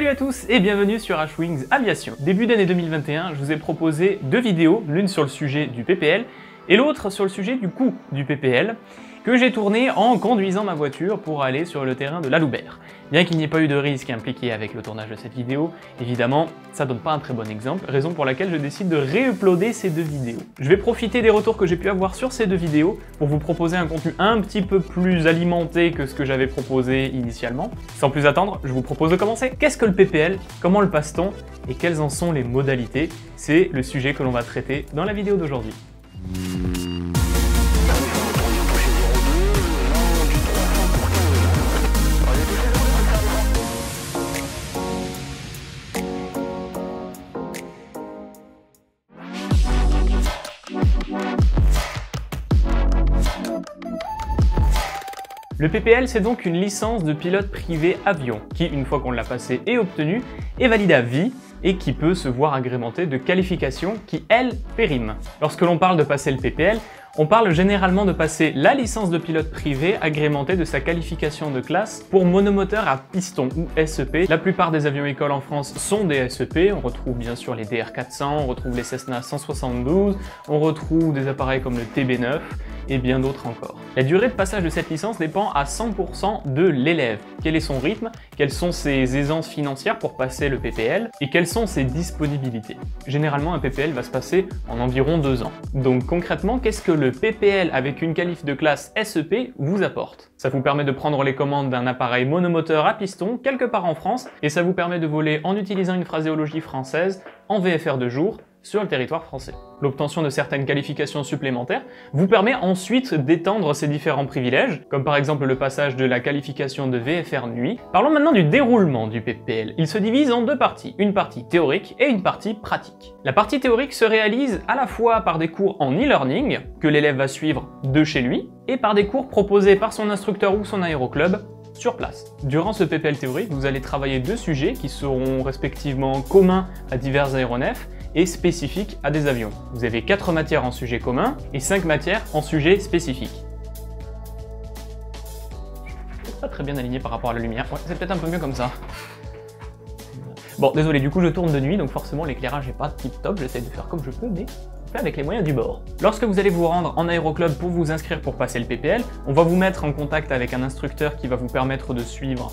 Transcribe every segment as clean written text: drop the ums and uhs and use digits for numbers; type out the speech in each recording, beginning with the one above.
Salut à tous et bienvenue sur Ashwings Aviation. Début d'année 2021, je vous ai proposé deux vidéos, l'une sur le sujet du PPL et l'autre sur le sujet du coût du PPL, que j'ai tourné en conduisant ma voiture pour aller sur le terrain de la Loubert. Bien qu'il n'y ait pas eu de risque impliqué avec le tournage de cette vidéo, évidemment, ça donne pas un très bon exemple, raison pour laquelle je décide de réuploader ces deux vidéos. Je vais profiter des retours que j'ai pu avoir sur ces deux vidéos pour vous proposer un contenu un petit peu plus alimenté que ce que j'avais proposé initialement. Sans plus attendre, je vous propose de commencer. Qu'est-ce que le PPL? Comment le passe-t-on? Et quelles en sont les modalités? C'est le sujet que l'on va traiter dans la vidéo d'aujourd'hui. Le PPL, c'est donc une licence de pilote privé avion, qui, une fois qu'on l'a passée et obtenue, est valide à vie et qui peut se voir agrémentée de qualifications qui, elles, périment. Lorsque l'on parle de passer le PPL, on parle généralement de passer la licence de pilote privé agrémentée de sa qualification de classe pour monomoteur à piston ou SEP. La plupart des avions écoles en France sont des SEP, on retrouve bien sûr les DR400, on retrouve les Cessna 172, on retrouve des appareils comme le TB9 et bien d'autres encore. La durée de passage de cette licence dépend à 100% de l'élève. Quel est son rythme? Quelles sont ses aisances financières pour passer le PPL? Et quelles sont ses disponibilités? Généralement, un PPL va se passer en environ 2 ans. Donc concrètement, qu'est-ce que le PPL avec une qualif de classe SEP vous apporte? Ça vous permet de prendre les commandes d'un appareil monomoteur à piston quelque part en France et ça vous permet de voler en utilisant une phraséologie française en VFR de jour sur le territoire français. L'obtention de certaines qualifications supplémentaires vous permet ensuite d'étendre ces différents privilèges, comme par exemple le passage de la qualification de VFR nuit. Parlons maintenant du déroulement du PPL. Il se divise en deux parties, une partie théorique et une partie pratique. La partie théorique se réalise à la fois par des cours en e-learning, que l'élève va suivre de chez lui, et par des cours proposés par son instructeur ou son aéroclub sur place. Durant ce PPL théorique, vous allez travailler deux sujets qui seront respectivement communs à divers aéronefs et spécifiques à des avions. Vous avez 4 matières en sujet commun et 5 matières en sujet spécifique. Pas très bien aligné par rapport à la lumière, ouais, c'est peut-être un peu mieux comme ça. Bon, désolé, du coup je tourne de nuit, donc forcément l'éclairage n'est pas tip top, j'essaie de faire comme je peux, mais avec les moyens du bord. Lorsque vous allez vous rendre en aéroclub pour vous inscrire pour passer le PPL, on va vous mettre en contact avec un instructeur qui va vous permettre de suivre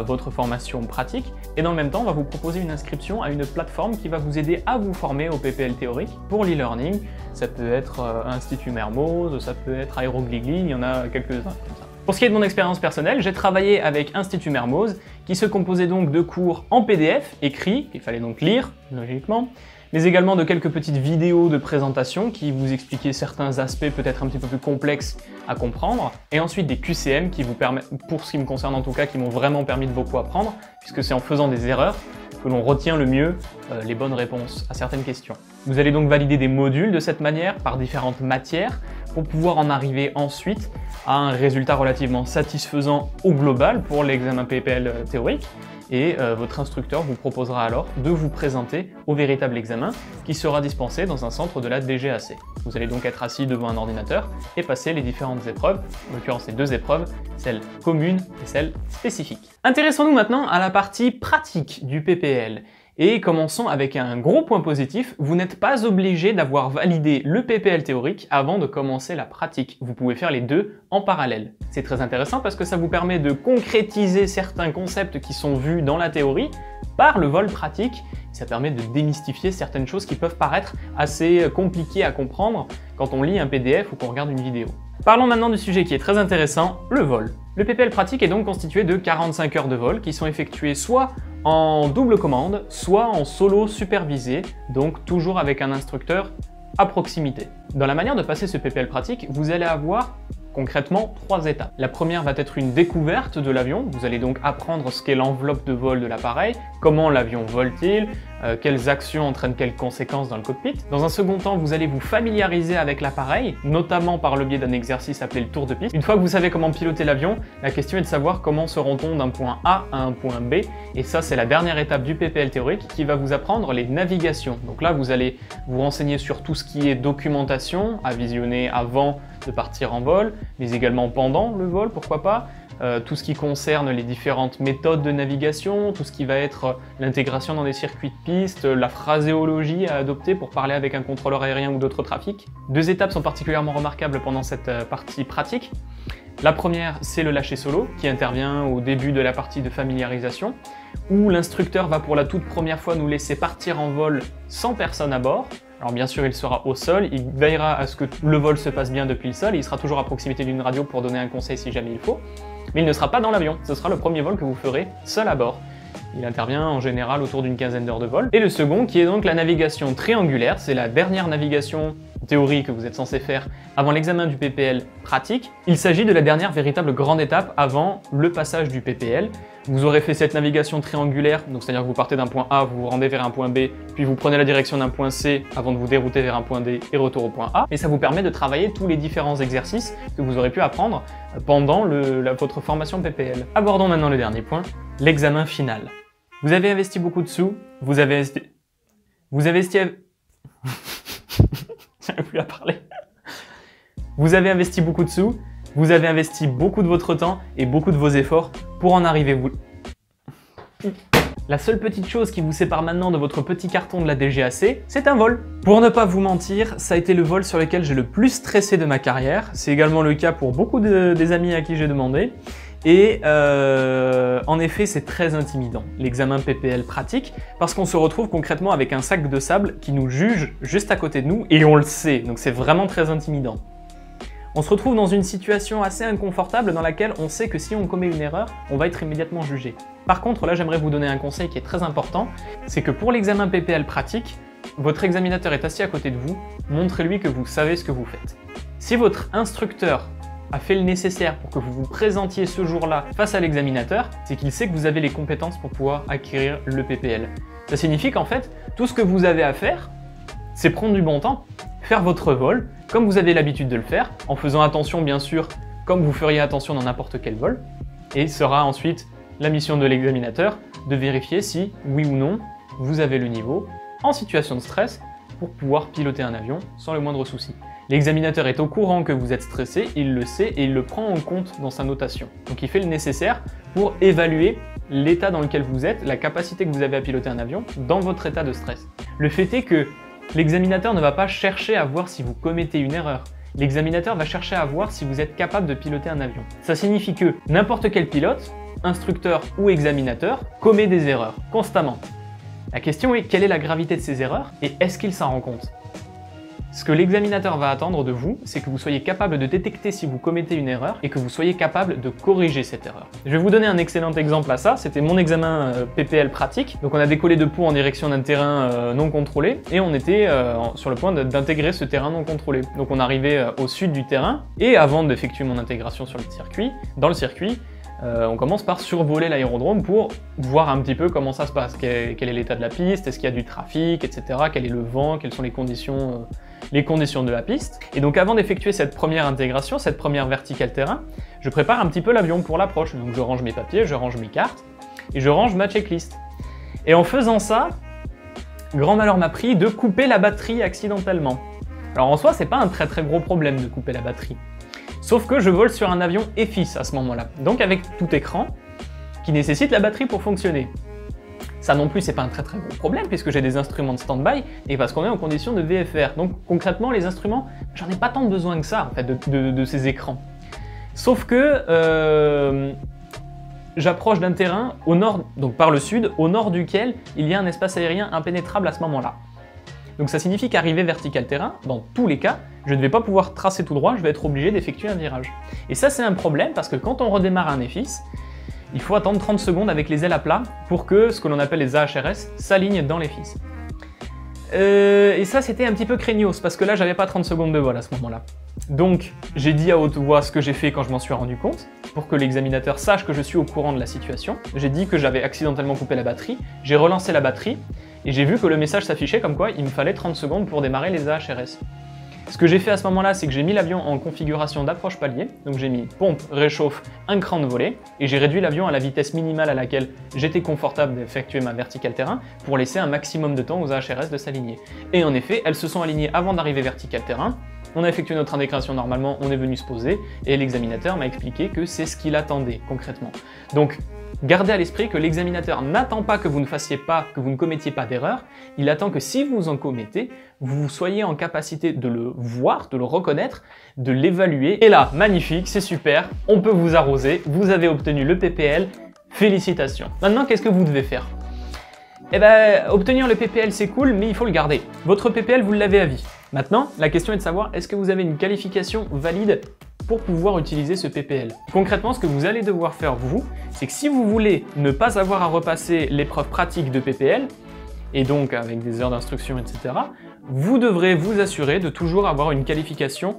votre formation pratique, et dans le même temps, on va vous proposer une inscription à une plateforme qui va vous aider à vous former au PPL théorique pour l'e-learning. Ça peut être Institut Mermoz, ça peut être Aérogligli, il y en a quelques-uns comme ça. Pour ce qui est de mon expérience personnelle, j'ai travaillé avec Institut Mermoz, qui se composait donc de cours en PDF, écrits, qu'il fallait donc lire, logiquement, mais également de quelques petites vidéos de présentation qui vous expliquaient certains aspects peut-être un petit peu plus complexes à comprendre, et ensuite des QCM qui vous permettent, pour ce qui me concerne en tout cas, qui m'ont vraiment permis de beaucoup apprendre, puisque c'est en faisant des erreurs que l'on retient le mieux les bonnes réponses à certaines questions. Vous allez donc valider des modules de cette manière, par différentes matières, pour pouvoir en arriver ensuite à un résultat relativement satisfaisant au global pour l'examen PPL théorique, et votre instructeur vous proposera alors de vous présenter au véritable examen qui sera dispensé dans un centre de la DGAC. Vous allez donc être assis devant un ordinateur et passer les différentes épreuves, en l'occurrence les deux épreuves, celle commune et celle spécifique. Intéressons-nous maintenant à la partie pratique du PPL. Et commençons avec un gros point positif, vous n'êtes pas obligé d'avoir validé le PPL théorique avant de commencer la pratique. Vous pouvez faire les deux en parallèle. C'est très intéressant parce que ça vous permet de concrétiser certains concepts qui sont vus dans la théorie par le vol pratique. Ça permet de démystifier certaines choses qui peuvent paraître assez compliquées à comprendre quand on lit un PDF ou qu'on regarde une vidéo. Parlons maintenant du sujet qui est très intéressant, le vol. Le PPL pratique est donc constitué de 45 heures de vol qui sont effectuées soit en double commande, soit en solo supervisé, donc toujours avec un instructeur à proximité. Dans la manière de passer ce PPL pratique, vous allez avoir concrètement 3 étapes. La première va être une découverte de l'avion, vous allez donc apprendre ce qu'est l'enveloppe de vol de l'appareil, comment l'avion vole-t-il, quelles actions entraînent quelles conséquences dans le cockpit. Dans un second temps, vous allez vous familiariser avec l'appareil, notamment par le biais d'un exercice appelé le tour de piste. Une fois que vous savez comment piloter l'avion, la question est de savoir comment se rend-on d'un point A à un point B, et ça c'est la dernière étape du PPL théorique qui va vous apprendre les navigations. Donc là vous allez vous renseigner sur tout ce qui est documentation, à visionner avant de partir en vol, mais également pendant le vol, pourquoi pas, tout ce qui concerne les différentes méthodes de navigation, tout ce qui va être l'intégration dans des circuits de piste, la phraséologie à adopter pour parler avec un contrôleur aérien ou d'autres trafics. Deux étapes sont particulièrement remarquables pendant cette partie pratique. La première, c'est le lâcher solo, qui intervient au début de la partie de familiarisation, où l'instructeur va pour la toute première fois nous laisser partir en vol sans personne à bord. Alors bien sûr, il sera au sol, il veillera à ce que le vol se passe bien depuis le sol, et il sera toujours à proximité d'une radio pour donner un conseil si jamais il faut. Mais il ne sera pas dans l'avion, ce sera le premier vol que vous ferez seul à bord. Il intervient en général autour d'une quinzaine d'heures de vol. Et le second, qui est donc la navigation triangulaire, c'est la dernière navigation théorie que vous êtes censé faire avant l'examen du PPL pratique. Il s'agit de la dernière véritable grande étape avant le passage du PPL. Vous aurez fait cette navigation triangulaire, donc c'est-à-dire que vous partez d'un point A, vous vous rendez vers un point B, puis vous prenez la direction d'un point C avant de vous dérouter vers un point D et retour au point A. Et ça vous permet de travailler tous les différents exercices que vous aurez pu apprendre pendant votre formation PPL. Abordons maintenant le dernier point, l'examen final. Vous avez investi beaucoup de sous, J'arrive plus à parler. Vous avez investi beaucoup de sous, vous avez investi beaucoup de votre temps et beaucoup de vos efforts pour en arriver La seule petite chose qui vous sépare maintenant de votre petit carton de la DGAC, c'est un vol. Pour ne pas vous mentir, ça a été le vol sur lequel j'ai le plus stressé de ma carrière. C'est également le cas pour beaucoup des amis à qui j'ai demandé. Et en effet, c'est très intimidant, l'examen PPL pratique, parce qu'on se retrouve concrètement avec un sac de sable qui nous juge juste à côté de nous, et on le sait, donc c'est vraiment très intimidant. On se retrouve dans une situation assez inconfortable dans laquelle on sait que si on commet une erreur, on va être immédiatement jugé. Par contre, là j'aimerais vous donner un conseil qui est très important, c'est que pour l'examen PPL pratique, votre examinateur est assis à côté de vous, montrez-lui que vous savez ce que vous faites. Si votre instructeur a fait le nécessaire pour que vous vous présentiez ce jour-là face à l'examinateur, c'est qu'il sait que vous avez les compétences pour pouvoir acquérir le PPL. Ça signifie qu'en fait, tout ce que vous avez à faire, c'est prendre du bon temps, faire votre vol, comme vous avez l'habitude de le faire, en faisant attention bien sûr, comme vous feriez attention dans n'importe quel vol, et sera ensuite la mission de l'examinateur de vérifier si, oui ou non, vous avez le niveau en situation de stress pour pouvoir piloter un avion sans le moindre souci. L'examinateur est au courant que vous êtes stressé, il le sait et il le prend en compte dans sa notation. Donc il fait le nécessaire pour évaluer l'état dans lequel vous êtes, la capacité que vous avez à piloter un avion dans votre état de stress. Le fait est que l'examinateur ne va pas chercher à voir si vous commettez une erreur. L'examinateur va chercher à voir si vous êtes capable de piloter un avion. Ça signifie que n'importe quel pilote, instructeur ou examinateur, commet des erreurs, constamment. La question est, quelle est la gravité de ces erreurs et est-ce qu'il s'en rend compte ? Ce que l'examinateur va attendre de vous, c'est que vous soyez capable de détecter si vous commettez une erreur et que vous soyez capable de corriger cette erreur. Je vais vous donner un excellent exemple à ça, c'était mon examen PPL pratique. Donc on a décollé de Pau en direction d'un terrain non contrôlé et on était sur le point d'intégrer ce terrain non contrôlé. Donc on arrivait au sud du terrain et avant d'effectuer mon intégration sur le circuit, dans le circuit, on commence par survoler l'aérodrome pour voir un petit peu comment ça se passe, quel est l'état de la piste, est-ce qu'il y a du trafic, etc., quel est le vent, quelles sont les conditions de la piste. Et donc avant d'effectuer cette première intégration, cette première verticale terrain, je prépare un petit peu l'avion pour l'approche. Donc je range mes papiers, je range mes cartes et je range ma checklist. Et en faisant ça, grand malheur m'a pris de couper la batterie accidentellement. Alors en soi, c'est pas un très gros problème de couper la batterie. Sauf que je vole sur un avion EFIS à ce moment-là, donc avec tout écran, qui nécessite la batterie pour fonctionner. Ça non plus, c'est pas un très gros problème, puisque j'ai des instruments de stand-by, et parce qu'on est en condition de VFR. Donc concrètement, les instruments, j'en ai pas tant besoin que ça, en fait, de ces écrans. Sauf que j'approche d'un terrain au nord, donc par le sud, au nord duquel il y a un espace aérien impénétrable à ce moment-là. Donc ça signifie qu'arriver vertical terrain, dans tous les cas, je ne vais pas pouvoir tracer tout droit, je vais être obligé d'effectuer un virage. Et ça c'est un problème parce que quand on redémarre un EFIS, il faut attendre 30 secondes avec les ailes à plat pour que ce que l'on appelle les AHRS s'alignent dans l'EFIS. Et ça c'était un petit peu craignos parce que là j'avais pas 30 secondes de vol à ce moment-là. Donc j'ai dit à haute voix ce que j'ai fait quand je m'en suis rendu compte, pour que l'examinateur sache que je suis au courant de la situation. J'ai dit que j'avais accidentellement coupé la batterie, j'ai relancé la batterie, et j'ai vu que le message s'affichait comme quoi il me fallait 30 secondes pour démarrer les AHRS. Ce que j'ai fait à ce moment-là, c'est que j'ai mis l'avion en configuration d'approche palier, donc j'ai mis pompe, réchauffe, un cran de volée, et j'ai réduit l'avion à la vitesse minimale à laquelle j'étais confortable d'effectuer ma verticale terrain pour laisser un maximum de temps aux AHRS de s'aligner. Et en effet, elles se sont alignées avant d'arriver verticale terrain, On a effectué notre indéclaration normalement, on est venu se poser, et l'examinateur m'a expliqué que c'est ce qu'il attendait concrètement. Donc, gardez à l'esprit que l'examinateur n'attend pas que vous ne fassiez pas, que vous ne commettiez pas d'erreur, il attend que si vous en commettez, vous soyez en capacité de le voir, de le reconnaître, de l'évaluer. Et là, magnifique, c'est super, on peut vous arroser, vous avez obtenu le PPL, félicitations. Maintenant, qu'est-ce que vous devez faire? Eh ben, obtenir le PPL c'est cool, mais il faut le garder. Votre PPL, vous l'avez à vie. Maintenant, la question est de savoir, est-ce que vous avez une qualification valide pour pouvoir utiliser ce PPL? Concrètement, ce que vous allez devoir faire vous, c'est que si vous voulez ne pas avoir à repasser l'épreuve pratique de PPL, et donc avec des heures d'instruction, etc., vous devrez vous assurer de toujours avoir une qualification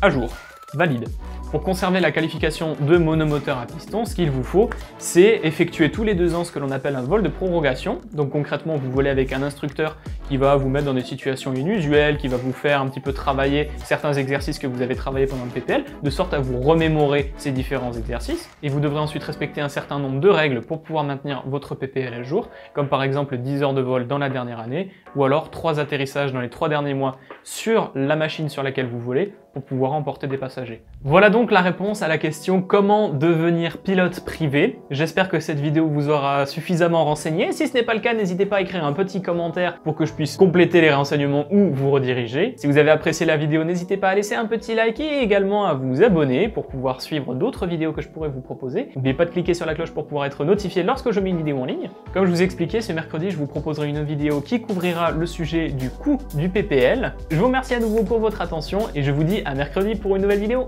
à jour, valide. Pour conserver la qualification de monomoteur à piston, ce qu'il vous faut, c'est effectuer tous les 2 ans ce que l'on appelle un vol de prorogation. Donc concrètement, vous volez avec un instructeur qui va vous mettre dans des situations inusuelles, qui va vous faire un petit peu travailler certains exercices que vous avez travaillé pendant le PPL, de sorte à vous remémorer ces différents exercices. Et vous devrez ensuite respecter un certain nombre de règles pour pouvoir maintenir votre PPL à jour, comme par exemple 10 heures de vol dans la dernière année, ou alors 3 atterrissages dans les 3 derniers mois sur la machine sur laquelle vous volez, pour pouvoir emporter des passagers. Voilà donc la réponse à la question comment devenir pilote privé. J'espère que cette vidéo vous aura suffisamment renseigné. Si ce n'est pas le cas, n'hésitez pas à écrire un petit commentaire pour que je puisse compléter les renseignements ou vous rediriger. Si vous avez apprécié la vidéo, n'hésitez pas à laisser un petit like et également à vous abonner pour pouvoir suivre d'autres vidéos que je pourrais vous proposer. N'oubliez pas de cliquer sur la cloche pour pouvoir être notifié lorsque je mets une vidéo en ligne. Comme je vous ai expliqué, ce mercredi, je vous proposerai une vidéo qui couvrira le sujet du coût du PPL. Je vous remercie à nouveau pour votre attention et je vous dis à mercredi pour une nouvelle vidéo.